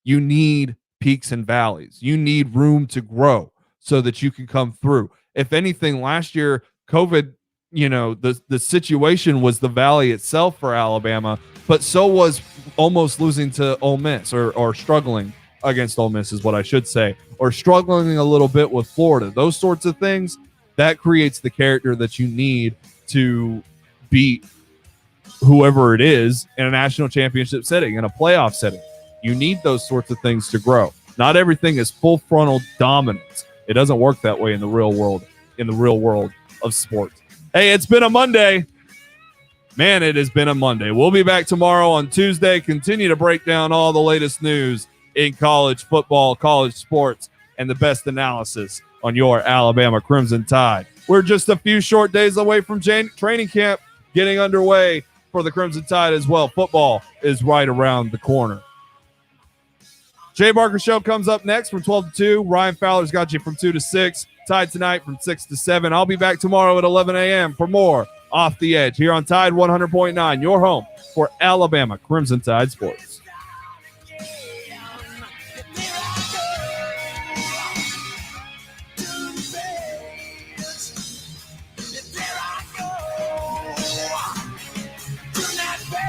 Speaker 5: You need peaks and valleys. You need room to grow so that you can come through. If anything, last year, COVID, the situation was the valley itself for Alabama, but so was almost losing to Ole Miss or struggling against Ole Miss is what I should say, or struggling a little bit with Florida. Those sorts of things, that creates the character that you need to beat whoever it is in a national championship setting, in a playoff setting. You need those sorts of things to grow. Not everything is full frontal dominance. It doesn't work that way in the real world of sports. Hey, it's been a Monday. Man, it has been a Monday. We'll be back tomorrow on Tuesday. Continue to break down all the latest news in college football, college sports, and the best analysis on your Alabama Crimson Tide. We're just a few short days away from training camp getting underway for the Crimson Tide as well. Football is right around the corner. Jay Barker Show comes up next from 12 to 2. Ryan Fowler's got you from 2 to 6. Tide tonight from 6 to 7. I'll be back tomorrow at 11 a.m. for more Off the Edge here on Tide 100.9, your home for Alabama Crimson Tide Sports.